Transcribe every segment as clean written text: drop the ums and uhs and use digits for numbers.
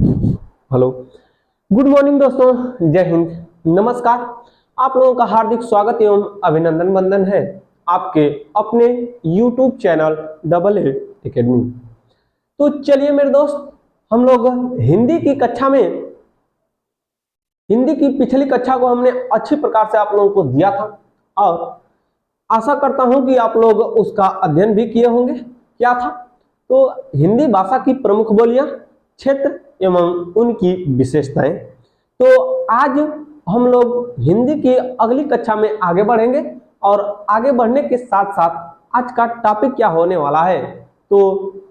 Hello, good morning दोस्तों, जय हिंद, नमस्कार। आप लोगों का हार्दिक स्वागत एवं अभिनंदन बंदन है आपके अपने YouTube channel double A academy. तो चलिए मेरे दोस्त, हम लोग हिंदी की कक्षा में हिंदी की पिछली कक्षा को हमने अच्छी प्रकार से आप लोगों को दिया था और आशा करता हूं कि आप लोग उसका अध्ययन भी किए होंगे। क्या था? तो हिंदी भाषा की प्रमुख बोलियां, क्षेत्र एवं उनकी विशेषताएं। तो आज हम लोग हिंदी की अगली कक्षा में आगे बढ़ेंगे और आगे बढ़ने के साथ साथ आज का टॉपिक क्या होने वाला है, तो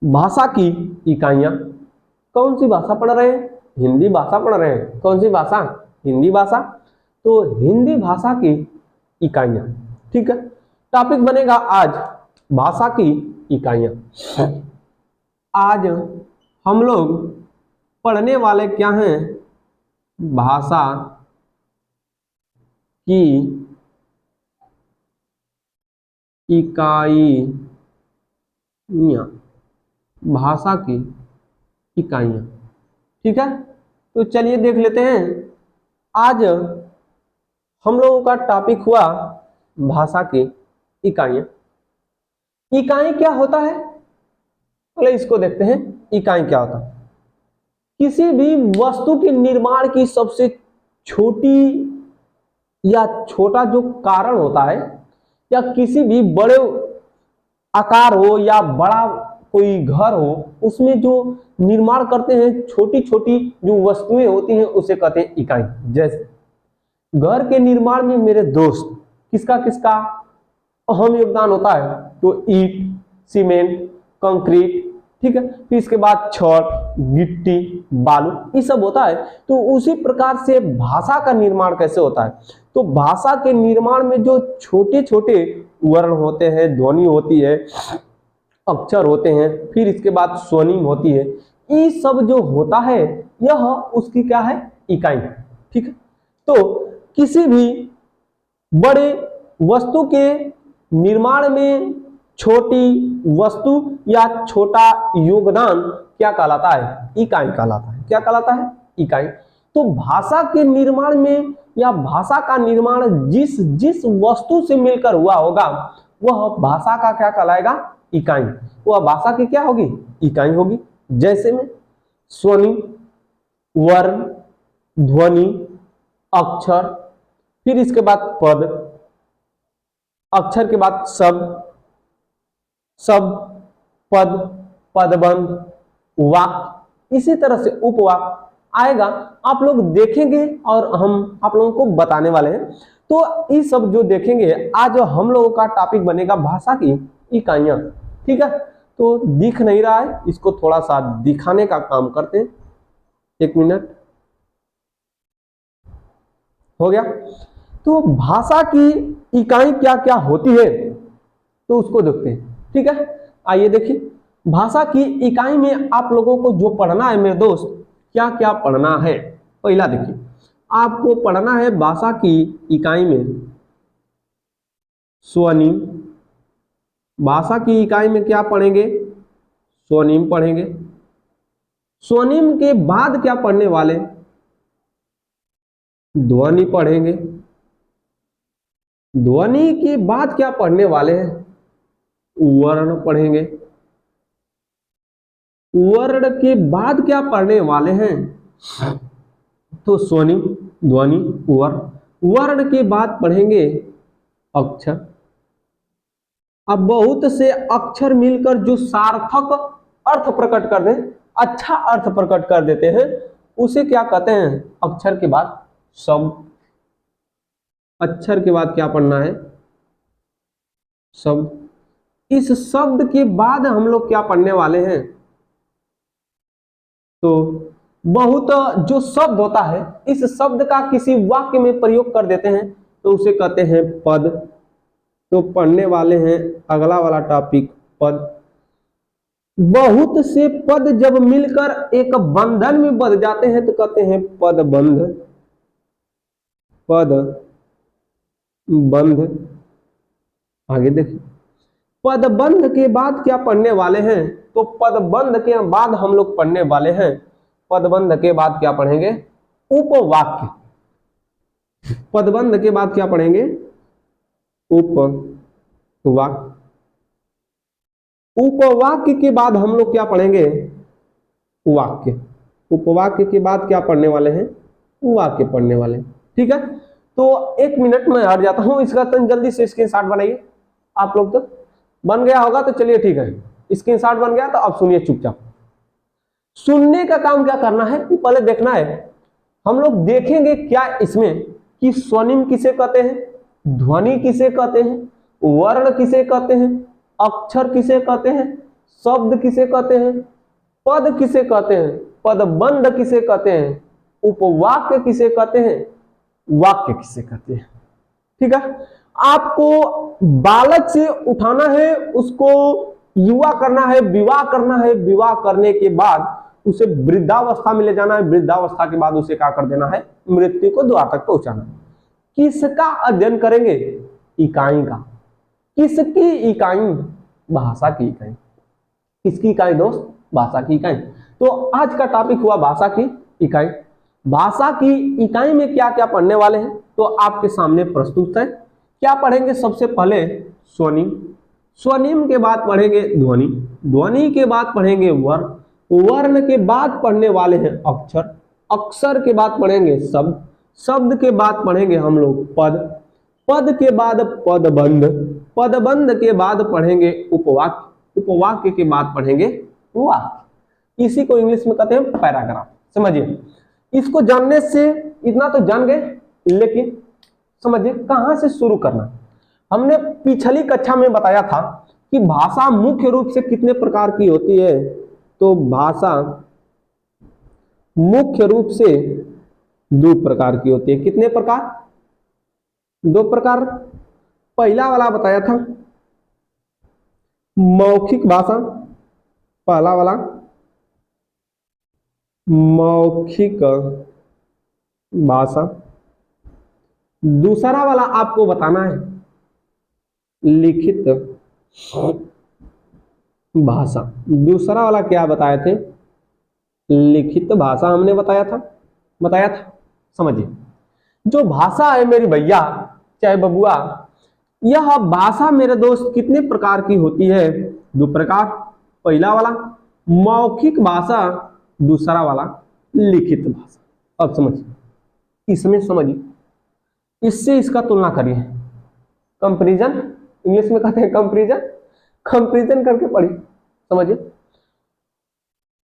भाषा की इकाइयां। कौन सी भाषा पढ़ रहे हैं? हिंदी भाषा पढ़ रहे हैं। कौन सी भाषा? हिंदी भाषा। तो हिंदी भाषा की इकाइयां, ठीक है। टॉपिक बनेगा आज भाषा की इकाइयां। आज हम लोग पढ़ने वाले क्या हैं? भाषा की इकाइयां, भाषा की इकाइयां, ठीक है। तो चलिए देख लेते हैं। आज हम लोगों का टॉपिक हुआ भाषा की इकाइयां। इकाई क्या होता है? पहले इसको देखते हैं, इकाई क्या होता है। किसी भी वस्तु के निर्माण की सबसे छोटी या छोटा जो कारण होता है, या किसी भी बड़े आकार हो या बड़ा कोई घर हो, उसमें जो निर्माण करते हैं छोटी छोटी जो वस्तुएं होती हैं उसे कहते हैं इकाई। जैसे घर के निर्माण में मेरे दोस्त किसका किसका अहम योगदान होता है? तो ईंट, सीमेंट, कंक्रीट, ठीक है। फिर इसके बाद छड़, गिट्टी, बालू, ये सब होता है। तो उसी प्रकार से भाषा का निर्माण कैसे होता है? तो भाषा के निर्माण में जो छोटे छोटे वर्ण होते हैं, ध्वनि होती है, अक्षर होते हैं, फिर इसके बाद स्वनिम होती है, ये सब जो होता है यह उसकी क्या है? इकाई, ठीक है। तो किसी भी बड़े वस्तु के निर्माण में छोटी वस्तु या छोटा योगदान क्या कहलाता है? इकाई कहलाता है। क्या कहलाता है? इकाई। तो भाषा के निर्माण में या भाषा का निर्माण जिस जिस वस्तु से मिलकर हुआ होगा वह भाषा का क्या कहलाएगा? इकाई। वह भाषा की क्या होगी? इकाई होगी। जैसे में स्वनिम, वर्ण, ध्वनि, अक्षर, फिर इसके बाद पद, अक्षर के बाद शब्द, पद, पदबंध, वाक्य, इसी तरह से उपवाक्य आएगा। आप लोग देखेंगे और हम आप लोगों को बताने वाले हैं। तो ये सब जो देखेंगे, आज हम लोगों का टॉपिक बनेगा भाषा की इकाइयां, ठीक है। तो दिख नहीं रहा है, इसको थोड़ा सा दिखाने का काम करते हैं। एक मिनट, हो गया। तो भाषा की इकाई क्या क्या होती है तो उसको देखते हैं, ठीक है। आइए देखिए, भाषा की इकाई में आप लोगों को जो पढ़ना है मेरे दोस्त, क्या क्या पढ़ना है? पहला देखिए, आपको पढ़ना है भाषा की इकाई में स्वनिम। भाषा की इकाई में क्या पढ़ेंगे? स्वनिम पढ़ेंगे। स्वनिम के बाद क्या पढ़ने वाले? ध्वनि पढ़ेंगे। ध्वनि के बाद क्या पढ़ने वाले हैं? वर्ण पढ़ेंगे। वर्ण के बाद क्या पढ़ने वाले हैं? तो स्वनिम, ध्वनि, वर्ण। वर्ण के बाद पढ़ेंगे अक्षर। अब बहुत से अक्षर मिलकर जो सार्थक अर्थ प्रकट कर दें, अच्छा अर्थ प्रकट कर देते हैं, उसे क्या कहते हैं? अक्षर के बाद शब्द। अक्षर के बाद क्या पढ़ना है? शब्द। इस शब्द के बाद हम लोग क्या पढ़ने वाले हैं? तो बहुत जो शब्द होता है, इस शब्द का किसी वाक्य में प्रयोग कर देते हैं तो उसे कहते हैं पद। तो पढ़ने वाले हैं अगला वाला टॉपिक, पद। बहुत से पद जब मिलकर एक बंधन में बंध जाते हैं तो कहते हैं पदबंध। पद बंध। आगे देखिए, पदबंध के बाद क्या पढ़ने वाले हैं? तो पदबंध के बाद हम लोग पढ़ने वाले हैं पदबंध के बाद क्या पढ़ेंगे? उपवाक्य। पदबंध के बाद क्या पढ़ेंगे? उपवाक्य। उपवाक्य के बाद हम लोग क्या पढ़ेंगे? वाक्य। उपवाक्य के बाद क्या पढ़ने वाले हैं? वाक्य पढ़ने वाले हैं। ठीक है, तो 1 मिनट में हट जाता हूं, इसका तो जल्दी से स्क्रीनशॉट बनाइए। आप लोग तो बन गया होगा, तो चलिए ठीक है, स्क्रीनशॉट बन गया तो अब सुनिए चुपचाप। सुनने का काम क्या करना है, पहले देखना है। हम लोग देखेंगे क्या इसमें कि स्वनिम किसे कहते हैं, ध्वनि किसे कहते हैं, वर्ण किसे कहते हैं, अक्षर किसे कहते हैं, शब्द किसे कहते हैं, पद किसे कहते हैं, पदबंध किसे कहते हैं, उपवाक्य किसे कहते हैं, वाक्य किसे कहते हैं। ठीक है, आपको बालक से उठाना है, उसको युवा करना है, विवाह करना है, विवाह करने के बाद उसे वृद्धावस्था में ले जाना है, वृद्धावस्था के बाद उसे क्या कर देना है? मृत्यु को द्वार तक पहुंचाना। किसका अध्ययन करेंगे? इकाई का। किसकी इकाई? भाषा की इकाई। किसकी इकाई दोस्त? भाषा की इकाई। तो आज का टॉपिक हुआ भाषा की इकाई। भाषा की इकाई में क्या क्या पढ़ने वाले हैं तो आपके सामने प्रस्तुत है। क्या पढ़ेंगे? सबसे पहले स्वनिम, स्वनिम के बाद पढ़ेंगे ध्वनि, ध्वनि के बाद पढ़ेंगे वर्ण, वर्ण के बाद पढ़ने वाले हैं अक्षर, अक्षर के बाद पढ़ेंगे शब्द, शब्द के बाद पढ़ेंगे हम लोग पद, पद के बाद पदबंध, पदबंध के बाद पढ़ेंगे उपवाक्य, उपवाक्य के बाद पढ़ेंगे वाक्य। इसी को इंग्लिश में कहते हैं पैराग्राफ। समझिए, इसको जानने से इतना तो जान गए, लेकिन समझिए कहां से शुरू करना। हमने पिछली कक्षा में बताया था कि भाषा मुख्य रूप से कितने प्रकार की होती है। तो भाषा मुख्य रूप से 2 प्रकार की होती है। कितने प्रकार? 2 प्रकार। पहला वाला बताया था मौखिक भाषा, पहला वाला मौखिक भाषा, दूसरा वाला आपको बताना है लिखित भाषा। दूसरा वाला क्या बताए थे? लिखित भाषा हमने बताया था। समझिए, जो भाषा है मेरी भैया चाहे बबुआ, यह भाषा मेरे दोस्त कितने प्रकार की होती है? 2 प्रकार। पहला वाला मौखिक भाषा, दूसरा वाला लिखित भाषा। अब समझिए, इसमें समझिए, इससे इसका तुलना करिए। कंपैरिजन, इंग्लिश में कहते हैं कंपैरिजन, कंपैरिजन करके पढ़िए। समझिए,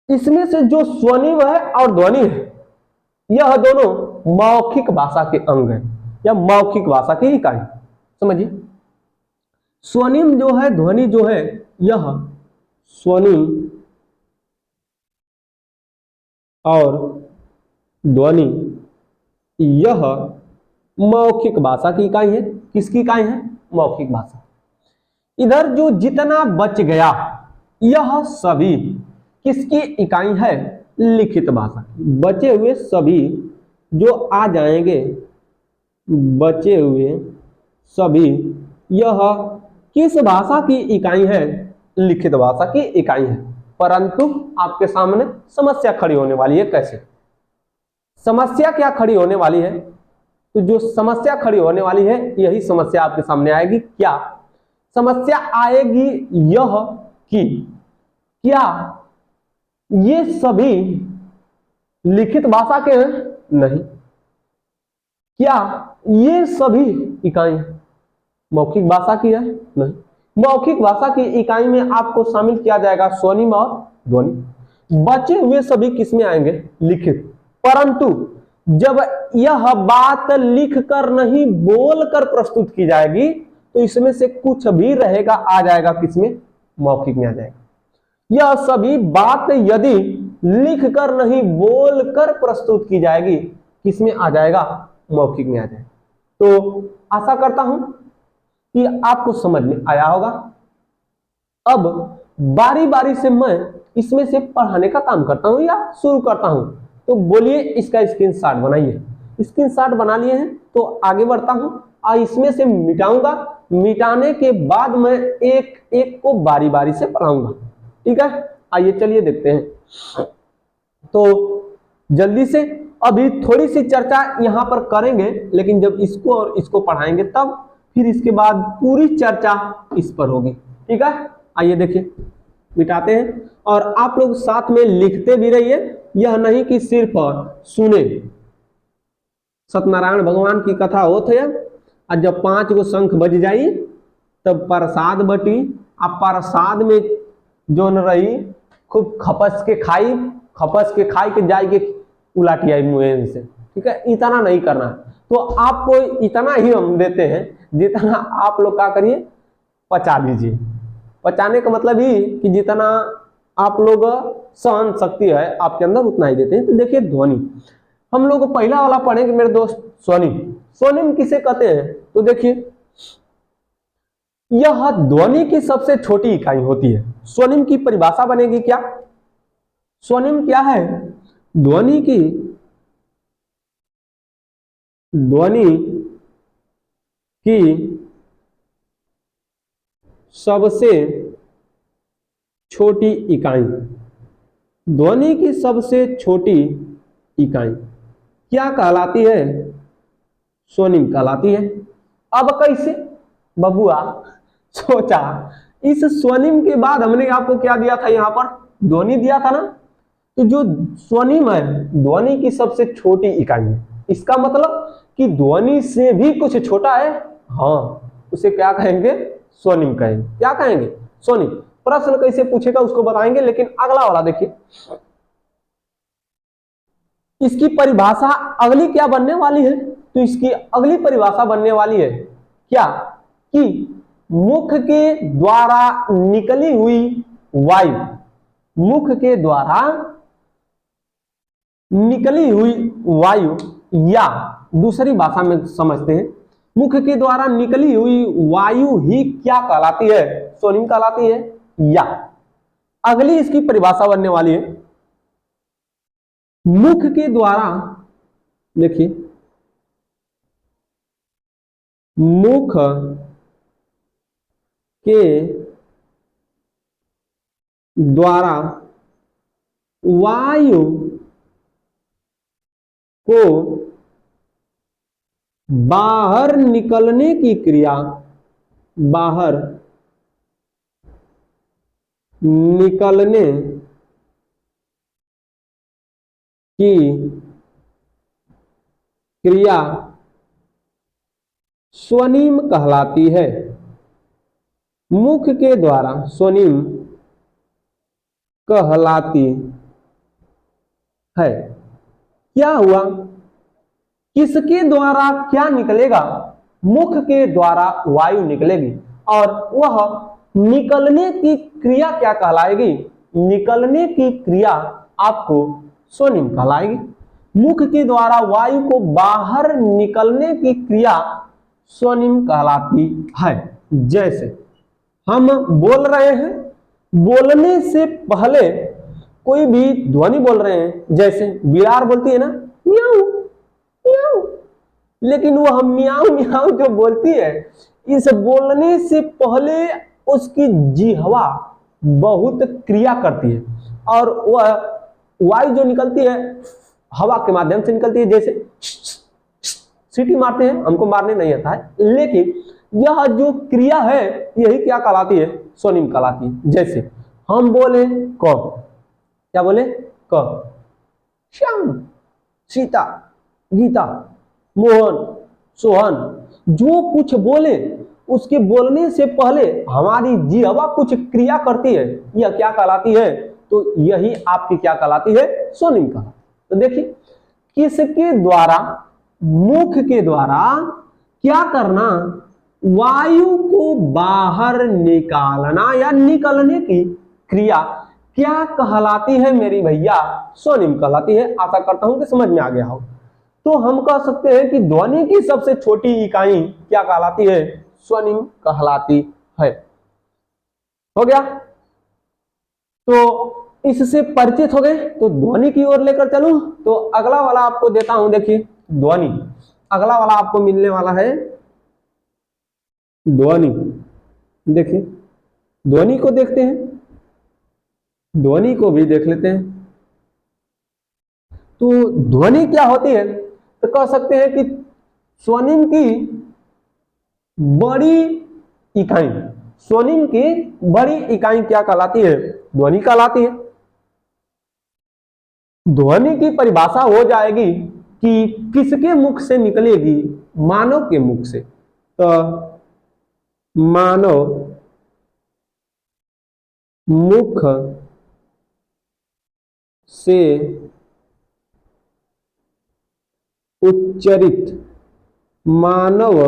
इसमें से जो स्वनिम है और ध्वनि है, यह दोनों मौखिक भाषा के अंग हैं या मौखिक भाषा की इकाई। समझिए, स्वनिम जो है, ध्वनि जो है, यह स्वनिम और ध्वनि यह मौखिक भाषा की इकाई है। किसकी इकाई है? मौखिक भाषा। इधर जो जितना बच गया, यह सभी किसकी इकाई है? लिखित भाषा। बचे हुए सभी जो आ जाएंगे, बचे हुए सभी, यह किस भाषा की इकाई है? लिखित भाषा की इकाई है। परंतु आपके सामने समस्या खड़ी होने वाली है। कैसे? समस्या क्या खड़ी होने वाली है? तो जो समस्या खड़ी होने वाली है, यही समस्या आपके सामने आएगी। क्या समस्या आएगी? यह कि क्या ये सभी लिखित भाषा के हैं? नहीं। क्या ये सभी इकाई मौखिक भाषा की है? नहीं। मौखिक भाषा की इकाई में आपको शामिल किया जाएगा स्वनिम और ध्वनि। बचे हुए सभी किसमें आएंगे? लिखित। परंतु जब यह बात लिख कर नहीं, बोल कर प्रस्तुत की जाएगी, तो इसमें से कुछ भी रहेगा, आ जाएगा किसमें? मौखिक में आ जाएगा। यह सभी बात यदि लिख कर नहीं, बोल कर प्रस्तुत की जाएगी, किसमें आ जाएगा? मौखिक में आ जाएगा। तो आशा करता हूं कि आपको समझ में आया होगा। अब बारी बारी से मैं इसमें से पढ़ाने का काम करता हूं या शुरू करता हूं। तो बोलिए, इसका स्क्रीनशॉट बनाइए। स्क्रीनशॉट बना लिए हैं तो आगे बढ़ता हूं और इसमें से मिटाऊंगा। मिटाने के बाद मैं एक एक को बारी बारी से पढ़ाऊंगा। ठीक है, आइए चलिए देखते हैं। तो जल्दी से अभी थोड़ी सी चर्चा यहाँ पर करेंगे, लेकिन जब इसको और इसको पढ़ाएंगे तब फिर इसके बाद पूरी चर्चा इस पर होगी। ठीक है, आइए देखिए मिटाते हैं और आप लोग साथ में लिखते भी रहिए, यह नहीं कि सिर्फ सुने। सत्यनारायण भगवान की कथा होत है, और जब 5 गो शंख बज जाई तब प्रसाद बटी, आ प्रसाद में जो न रही खूब खपस के खाई के जाए के उलाटी आई मुँह से। ठीक है, इतना नहीं करना है। तो आपको इतना ही हम देते हैं जितना आप लोग क्या करिए, पचा लीजिए। पचाने का मतलब ही कि जितना आप लोग सहन शक्ति है आपके अंदर उतना ही देते हैं। तो देखिए ध्वनि, हम लोग पहला वाला पढ़ेंगे मेरे दोस्त, स्वनिम। स्वनिम किसे कहते हैं? तो देखिए यह ध्वनि की सबसे छोटी इकाई होती है। स्वनिम की परिभाषा बनेगी क्या? स्वनिम क्या है? ध्वनि की सबसे छोटी इकाई। ध्वनि की सबसे छोटी इकाई क्या कहलाती है? स्वनिम कहलाती है। अब कैसे बबुआ? सोचा, इस स्वनिम के बाद हमने आपको क्या दिया था? यहां पर ध्वनि दिया था ना। तो जो स्वनिम है ध्वनि की सबसे छोटी इकाई है। इसका मतलब कि ध्वनि से भी कुछ छोटा है, हाँ, उसे क्या कहेंगे? स्वनिम कहेंगे। क्या कहेंगे? स्वनिम। प्रश्न कैसे पूछेगा उसको बताएंगे, लेकिन अगला वाला देखिए, इसकी परिभाषा अगली क्या बनने वाली है? तो इसकी अगली परिभाषा बनने वाली है क्या? कि मुख के द्वारा निकली हुई वायु, मुख के द्वारा निकली हुई वायु, या दूसरी भाषा में समझते हैं, मुख के द्वारा निकली हुई वायु ही क्या कहलाती है? स्वनिम कहलाती है। या अगली इसकी परिभाषा बनने वाली है, मुख के द्वारा, देखिए, मुख के द्वारा वायु को बाहर निकलने की क्रिया, बाहर निकलने की क्रिया स्वनिम कहलाती है। मुख के द्वारा स्वनिम कहलाती है। क्या हुआ? किसके द्वारा क्या निकलेगा? मुख के द्वारा वायु निकलेगी, और वह निकलने की क्रिया क्या कहलाएगी? निकलने की क्रिया आपको स्वनिम कहलाएगी। मुख के द्वारा वायु को बाहर निकलने की क्रिया स्वनिम कहलाती है। जैसे हम बोल रहे हैं, बोलने से पहले कोई भी ध्वनि बोल रहे हैं, जैसे बिलार बोलती है ना म्याऊ म्याऊ, लेकिन वो हम म्याऊ म्याऊ जो बोलती है, इस बोलने से पहले उसकी जिह्वा बहुत क्रिया करती है, और वह वायु जो निकलती है हवा के माध्यम से निकलती है। जैसे सीटी मारते हैं, हमको मारने नहीं आता है, लेकिन यह जो क्रिया है यही क्या कहलाती है? स्वनिम कहलाती है। जैसे हम बोले क, क्या बोले? क। श्याम, सीता, गीता, मोहन, सोहन, जो कुछ बोले उसके बोलने से पहले हमारी जिह्वा कुछ क्रिया करती है, यह क्या कहलाती है? तो यही आपकी क्या कहलाती है? स्वनिम कहलाती। तो देखिए, किसके द्वारा, मुख के द्वारा क्या करना? वायु को बाहर निकालना या निकलने की क्रिया क्या कहलाती है मेरी भैया? स्वनिम कहलाती है। आशा करता हूं कि समझ में आ गया हो। तो हम कह सकते हैं कि ध्वनि की सबसे छोटी इकाई क्या कहलाती है? स्वनिम कहलाती है। हो गया? तो इससे परिचित हो गए, तो ध्वनि की ओर लेकर चलूं। तो अगला वाला आपको देता हूं, देखिए ध्वनि। अगला वाला आपको मिलने वाला है ध्वनि। देखिए ध्वनि को देखते हैं, ध्वनि को भी देख लेते हैं। तो ध्वनि क्या होती है, तो कह सकते हैं कि स्वनिम की बड़ी इकाई, स्वनिम की बड़ी इकाई क्या कहलाती है, ध्वनि कहलाती है। ध्वनि की परिभाषा हो जाएगी कि किसके मुख से निकलेगी, मानव के मुख से। तो मानव मुख से उच्चरित, मानव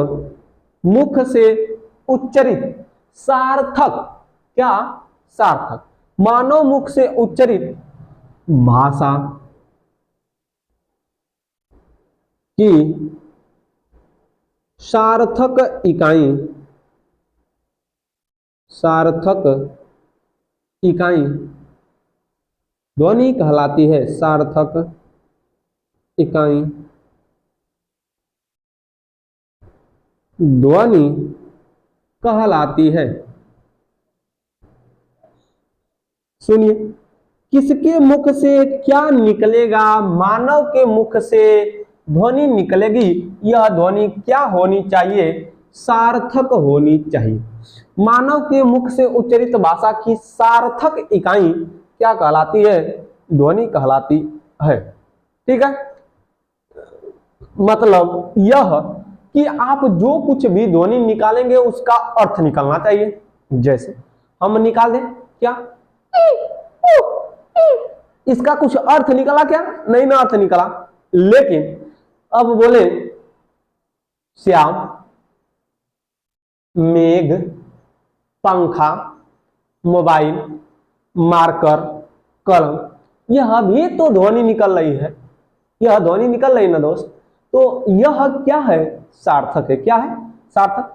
मुख से उच्चरित सार्थक, क्या सार्थक, मानव मुख से उच्चरित भाषा की सार्थक इकाई, सार्थक इकाई ध्वनि कहलाती है, सार्थक इकाई ध्वनि कहलाती है। सुनिए, किसके मुख से क्या निकलेगा, मानव के मुख से ध्वनि निकलेगी, यह ध्वनि क्या होनी चाहिए, सार्थक होनी चाहिए। मानव के मुख से उच्चरित भाषा की सार्थक इकाई क्या कहलाती है, ध्वनि कहलाती है। ठीक है, मतलब यह कि आप जो कुछ भी ध्वनि निकालेंगे उसका अर्थ निकलना चाहिए। जैसे हम निकाल दें क्या, इसका कुछ अर्थ निकला क्या, नहीं ना अर्थ निकला। लेकिन अब बोले श्याम, मेघ, पंखा, मोबाइल, मार्कर, कलम, यह भी तो ध्वनि निकल रही है, यह ध्वनि निकल रही है ना दोस्त। तो यह क्या है, सार्थक है। क्या है, सार्थक।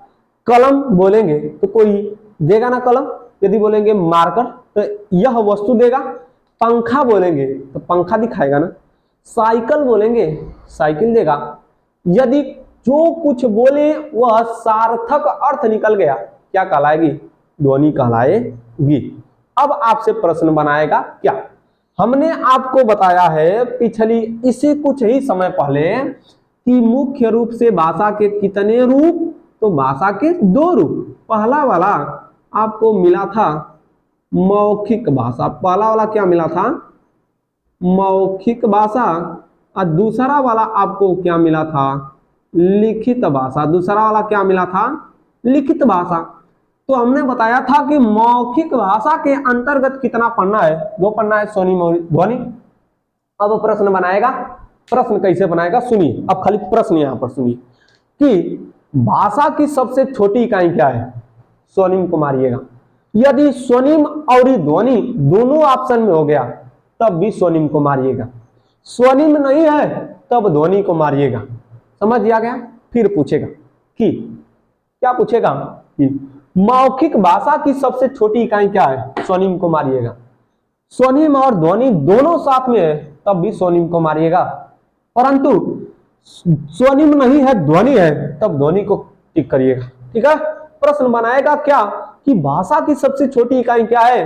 कलम बोलेंगे तो कोई देगा ना कलम, यदि बोलेंगे मार्कर तो यह वस्तु देगा। पंखा बोलेंगे तो पंखा दिखाएगा ना। साइकिल बोलेंगे साइकिल देगा। यदि जो कुछ बोले वह सार्थक अर्थ निकल गया, क्या कहलाएगी, ध्वनि कहलाएगी। अब आपसे प्रश्न बनाएगा क्या, हमने आपको बताया है पिछली इसी कुछ ही समय पहले कि मुख्य रूप से भाषा के कितने रूप, तो भाषा के दो रूप। पहला वाला आपको मिला था मौखिक भाषा, पहला वाला क्या मिला था, मौखिक भाषा, और दूसरा वाला आपको क्या मिला था, लिखित भाषा। दूसरा वाला क्या मिला था, लिखित भाषा। तो हमने बताया था कि मौखिक भाषा के अंतर्गत कितना पन्ना है, दो पन्ना है, स्वनिम और ध्वनि। अब प्रश्न बनाएगा, प्रश्न कैसे बनाएगा सुनिए, अब खाली प्रश्न यहां पर सुनिए कि भाषा की सबसे छोटी इकाई क्या है, स्वनिम को मारिएगा। यदि स्वनिम और ध्वनि दोनों ऑप्शन में हो गया तब भी स्वनिम को मारिएगा, स्वनिम नहीं है तब ध्वनि को मारिएगा। समझ आ गया। फिर पूछेगा कि क्या पूछेगा कि मौखिक भाषा की सबसे छोटी इकाई क्या है, स्वनिम को मारिएगा। स्वनिम और ध्वनि दोनों साथ में है तब भी स्वनिम को मारिएगा, परंतु स्वनिम नहीं है ध्वनि है तब ध्वनि को टिक करिएगा। ठीक है, प्रश्न बनाएगा क्या कि भाषा की सबसे छोटी इकाई क्या है,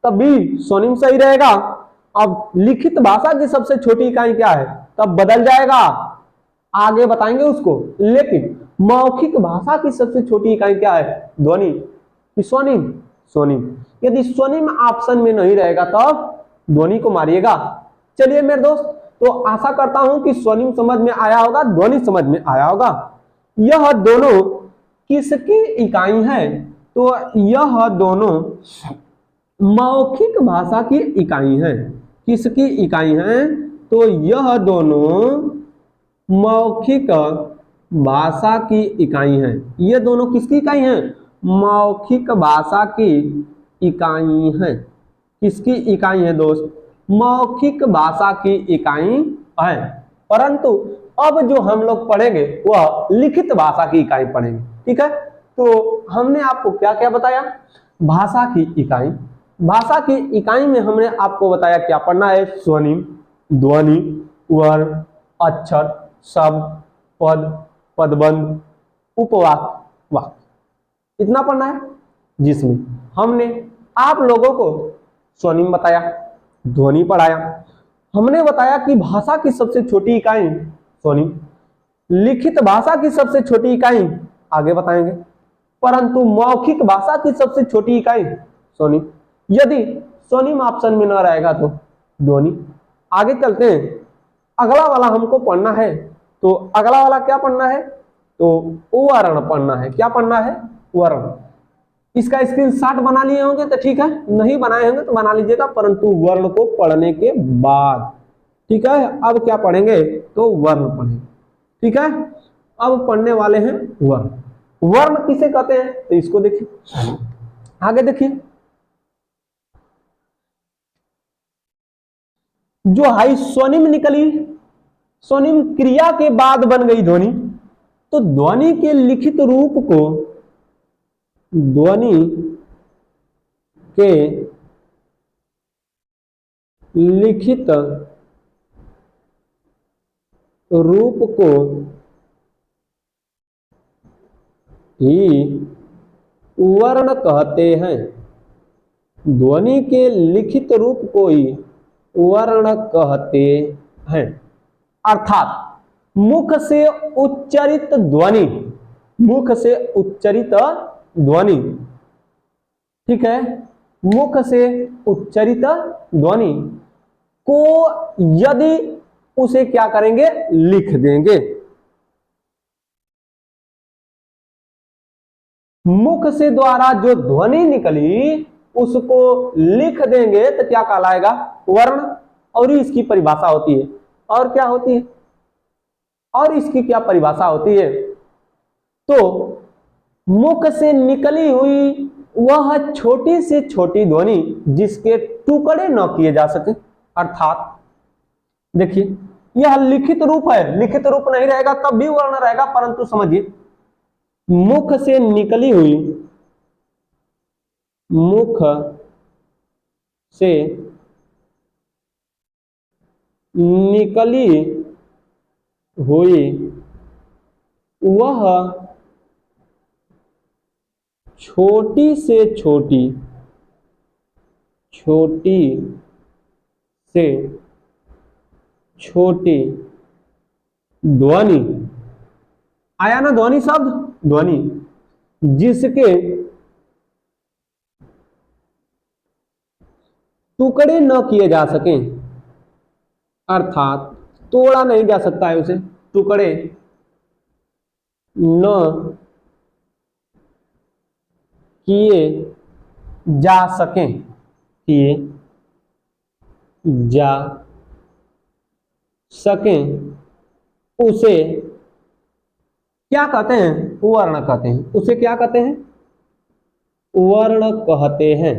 तब भी स्वनिम सही रहेगा। अब लिखित भाषा की सबसे छोटी इकाई क्या है, तब बदल जाएगा, आगे बताएंगे उसको। लेकिन मौखिक भाषा की सबसे छोटी इकाई क्या है, ध्वनि, स्वनिम, स्वनिम। यदि स्वनिम ऑप्शन में नहीं रहेगा तब ध्वनि को मारिएगा। चलिए मेरे दोस्त, तो आशा करता हूं कि स्वनिम समझ में आया होगा, ध्वनि समझ में आया होगा। यह दोनों किसकी इकाई है, तो यह दोनों मौखिक भाषा की इकाई है। किसकी इकाई है, तो यह दोनों मौखिक भाषा की इकाई है। ये दोनों किसकी इकाई है, मौखिक भाषा की इकाई है। किसकी इकाई है दोस्त, मौखिक भाषा की इकाई है। परंतु अब जो हम लोग पढ़ेंगे वह लिखित भाषा की इकाई पढ़ेंगे। ठीक है, तो हमने आपको क्या क्या बताया, भाषा की इकाई, भाषा की इकाई में हमने आपको बताया क्या पढ़ना है, स्वनिम, ध्वनि, वर्ण, अक्षर, शब्द, पद, पदबंध, उपवाक्य, वाक्य, इतना पढ़ना है। जिसमें हमने आप लोगों को स्वनिम बताया, ध्वनि पढ़ाया, हमने बताया कि भाषा की सबसे छोटी इकाई स्वनिम, लिखित भाषा की सबसे छोटी इकाई आगे बताएंगे, परंतु मौखिक भाषा की सबसे छोटी इकाई स्वनिम। यदि स्वनिम ऑप्शन में न रहेगा तो ध्वनि। आगे चलते हैं, अगला वाला हमको पढ़ना है। तो अगला वाला क्या पढ़ना है? तो वर्ण पढ़ना है। क्या पढ़ना है? वर्ण। इसका स्क्रीनशॉट बना लिए होंगे तो ठीक है, नहीं बनाए होंगे तो बना लीजिएगा, परंतु वर्ण को पढ़ने के बाद। ठीक है, अब क्या पढ़ेंगे? तो वर्ण पढ़ेंगे। ठीक है, अब पढ़ने वाले हैं वर्ण। वर्ण किसे कहते हैं? तो इसको देखिए, आगे देखिए, जो हाई स्वनिम निकली, स्वनिम क्रिया के बाद बन गई ध्वनि, तो ध्वनि के लिखित रूप को, ध्वनि के लिखित रूप को ही वर्ण कहते हैं। ध्वनि के लिखित रूप को ही वर्ण कहते हैं। अर्थात मुख से उच्चरित ध्वनि, मुख से उच्चरित ध्वनि, ठीक है, मुख से उच्चरित ध्वनि को यदि उसे क्या करेंगे? लिख देंगे। मुख से द्वारा जो ध्वनि निकली उसको लिख देंगे तो क्या कहलाएगा? वर्ण। और इसकी परिभाषा होती है, और क्या होती है? और इसकी क्या परिभाषा होती है? तो मुख से निकली हुई वह छोटी से छोटी ध्वनि जिसके टुकड़े न किए जा सके। अर्थात देखिए, यह लिखित रूप है, लिखित रूप नहीं रहेगा तब भी वर्ण रहेगा, परंतु समझिए, मुख से निकली हुई, मुख से निकली हुई वह छोटी से छोटी, छोटी से छोटी ध्वनि, आया ना ध्वनि शब्द? ध्वनि जिसके टुकड़े न किए जा सके, अर्थात तोड़ा नहीं जा सकता है उसे, टुकड़े न किए जा सके, किए जा सके, उसे क्या कहते हैं? वर्ण कहते हैं। उसे क्या कहते हैं? वर्ण कहते हैं।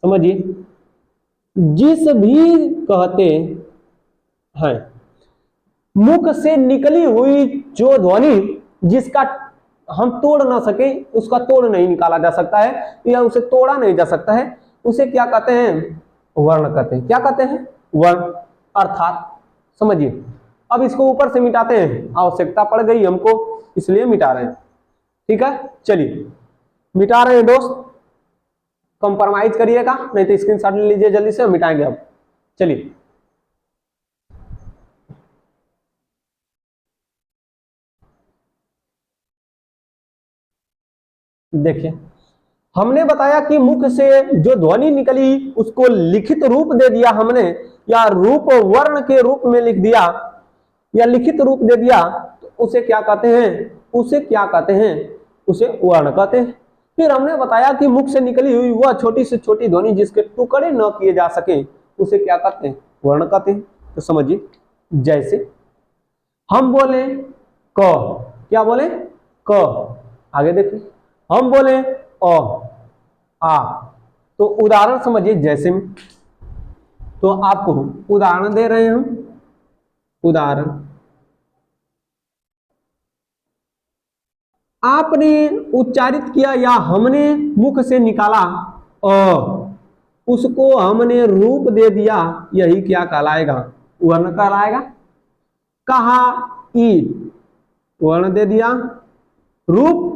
समझिए, जिस भी कहते हैं मुख से निकली हुई जो ध्वनि जिसका हम तोड़ ना सके, उसका तोड़ नहीं निकाला जा सकता है या उसे तोड़ा नहीं जा सकता है, उसे क्या कहते हैं? वर्ण कहते हैं। क्या कहते हैं? वर्ण। अर्थात समझिए, अब इसको ऊपर से मिटाते हैं, आवश्यकता पड़ गई हमको इसलिए मिटा रहे हैं। ठीक है, चलिए मिटा रहे हैं दोस्त, कंप्रोमाइज करिएगा, नहीं तो स्क्रीनशॉट ले लीजिए जल्दी से, हम मिटाएंगे अब। चलिए, देखिए, हमने बताया कि मुख से जो ध्वनि निकली उसको लिखित रूप दे दिया हमने, या रूप वर्ण के रूप में लिख दिया, या लिखित रूप दे दिया, तो उसे क्या कहते हैं? उसे क्या कहते हैं? उसे वर्ण कहते हैं। फिर हमने बताया कि मुख से निकली हुई वह छोटी से छोटी ध्वनि जिसके टुकड़े न किए जा सके उसे क्या कहते हैं? वर्ण कहते हैं। तो समझिए, जैसे हम बोले क, क्या बोले? क। आगे देखिए, हम बोले अ, आ, तो उदाहरण समझिए जैसे में, तो आपको उदाहरण दे रहे हैं हम, उदाहरण, आपने उच्चारित किया या हमने मुख से निकाला अ, उसको हमने रूप दे दिया, यही क्या कहलाएगा? वर्ण कहलाएगा। कहा ई, वर्ण दे दिया। रूप,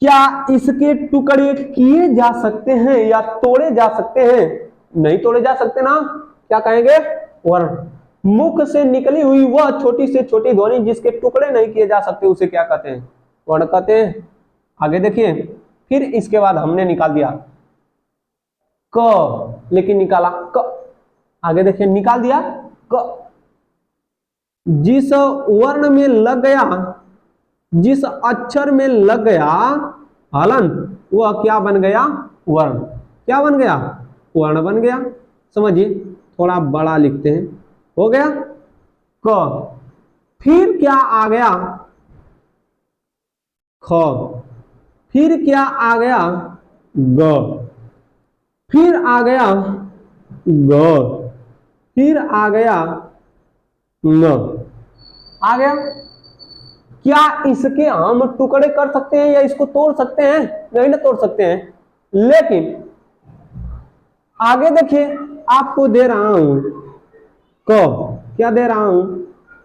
क्या इसके टुकड़े किए जा सकते हैं या तोड़े जा सकते हैं? नहीं तोड़े जा सकते ना, क्या कहेंगे? वर्ण। मुख से निकली हुई वह छोटी से छोटी ध्वनि जिसके टुकड़े नहीं किए जा सकते उसे क्या कहते हैं? वर्ण कहते हैं। आगे देखिए, फिर इसके बाद हमने निकाल दिया क, लेकिन निकाला क। आगे देखिए, निकाल दिया क। जिस वर्ण में लग गया, जिस अक्षर में लग गया हलंत, वह क्या बन गया? वर्ण। क्या बन गया? वर्ण बन गया। समझिए, थोड़ा बड़ा लिखते हैं। हो गया क। फिर क्या आ गया? ख। फिर क्या आ गया? ग। फिर आ गया ग। फिर आ गया न। आ गया। क्या इसके हम टुकड़े कर सकते हैं या इसको तोड़ सकते हैं? नहीं ना तोड़ सकते हैं। लेकिन आगे देखिए, आपको दे रहा हूं क। क्या दे रहा हूं?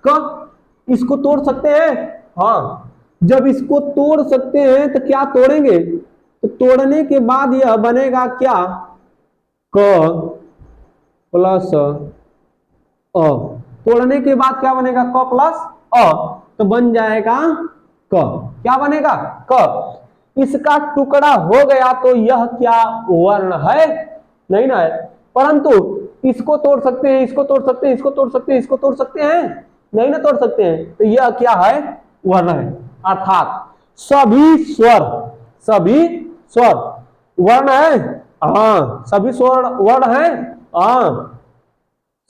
क। इसको तोड़ सकते हैं? हाँ। जब इसको तोड़ सकते हैं तो क्या तोड़ेंगे? तो तोड़ने के बाद यह बनेगा क्या? क प्लस अ। तोड़ने के बाद क्या बनेगा? क प्लस अ, तो बन जाएगा क। क्या बनेगा? क। इसका टुकड़ा हो गया तो यह क्या वर्ण है? नहीं ना है। परंतु इसको तोड़ सकते हैं, इसको तोड़ सकते हैं, इसको तोड़ सकते हैं, इसको तोड़ सकते हैं? नहीं ना तोड़ सकते हैं। तो यह क्या है? वर्ण है। अर्थात सभी स्वर, सभी स्वर वर्ण है। हाँ, सभी स्वर वर्ण है। हाँ,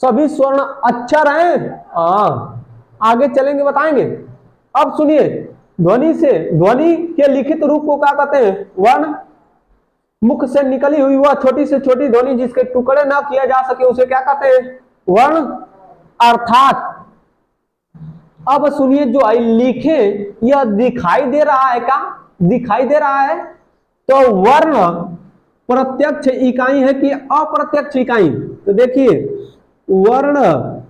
सभी स्वर्ण अक्षर हैं। हाँ, आगे चलेंगे बताएंगे। अब सुनिए, ध्वनि से, ध्वनि के लिखित रूप को क्या कहते हैं? वर्ण। मुख से निकली हुई वह छोटी से छोटी ध्वनि जिसके टुकड़े ना किया जा सके उसे क्या कहते हैं? वर्ण। अर्थात अब सुनिए, जो लिखे यह दिखाई दे रहा है क्या? दिखाई दे रहा है। तो वर्ण प्रत्यक्ष इकाई है कि अप्रत्यक्ष इकाई? तो देखिए, वर्ण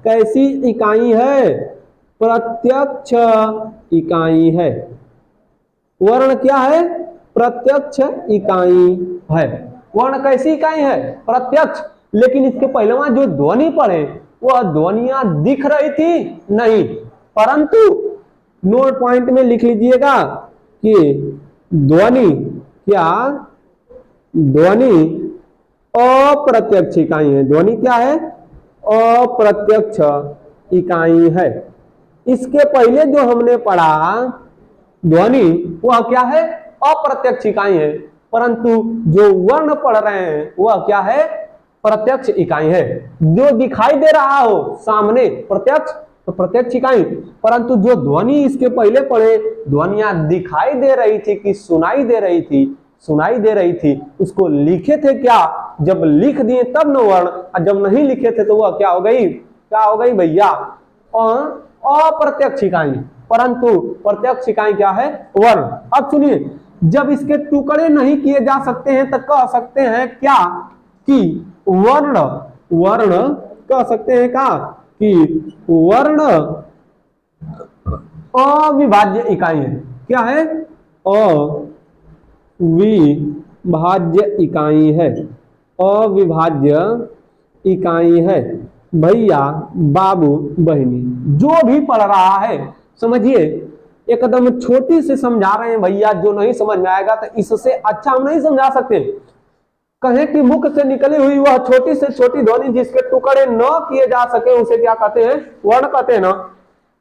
कैसी इकाई है? प्रत्यक्ष इकाई है। वर्ण क्या है? प्रत्यक्ष इकाई है। वर्ण कैसी इकाई है? प्रत्यक्ष। लेकिन इसके पहले जो ध्वनि पढ़े वह ध्वनियां दिख रही थी? नहीं। परंतु नोट पॉइंट में लिख लीजिएगा कि ध्वनि क्या? ध्वनि अप्रत्यक्ष इकाई है। ध्वनि क्या है? अप्रत्यक्ष इकाई है। इसके पहले जो हमने पढ़ा ध्वनि, वह क्या है? अप्रत्यक्ष इकाई है। परंतु जो वर्ण पढ़ रहे हैं वह क्या है? प्रत्यक्ष इकाई है। जो दिखाई दे रहा हो सामने प्रत्यक्ष, तो प्रत्यक्ष इकाई। परंतु जो ध्वनि इसके पहले पढ़े, ध्वनियां दिखाई दे रही थी कि सुनाई दे रही थी? सुनाई दे रही थी। उसको लिखे थे क्या? जब लिख दिए तब न वर्ण, और जब नहीं लिखे थे तो वह क्या हो गई? क्या हो गई भैया? अप्रत्यक्ष इकाई। परंतु प्रत्यक्ष इकाई क्या है? वर्ण। अब सुनिए, जब इसके टुकड़े नहीं किए जा सकते हैं तो कह सकते हैं क्या? कि वर्ण, वर्ण कह सकते हैं क्या? कि वर्ण अविभाज्य इकाई है। क्या है? अविभाज्य इकाई है। अविभाज्य इकाई है। भैया, बाबू, बहनी, जो भी पढ़ रहा है समझिए, एकदम छोटी से समझा रहे हैं भैया। जो नहीं समझ में आएगा तो इससे अच्छा हम नहीं समझा सकते। कहें कि मुख से निकली हुई वह छोटी से छोटी ध्वनि जिसके टुकड़े न किए जा सके उसे क्या कहते हैं? वर्ण कहते हैं ना?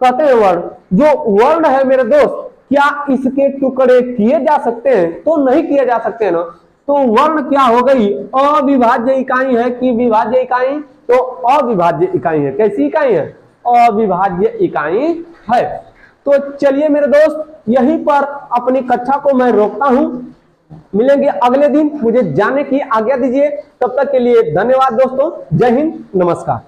कहते हैं वर्ण। जो वर्ण है मेरे दोस्त, क्या इसके टुकड़े किए जा सकते हैं? तो नहीं किए जा सकते ना। तो वर्ण क्या हो गई? अविभाज्य इकाई है कि विभाज्य इकाई? तो अविभाज्य इकाई है। कैसी इकाई है? अविभाज्य इकाई है। तो चलिए मेरे दोस्त, यहीं पर अपनी कक्षा को मैं रोकता हूं। मिलेंगे अगले दिन। मुझे जाने की आज्ञा दीजिए। तब तक के लिए धन्यवाद दोस्तों। जय हिंद, नमस्कार।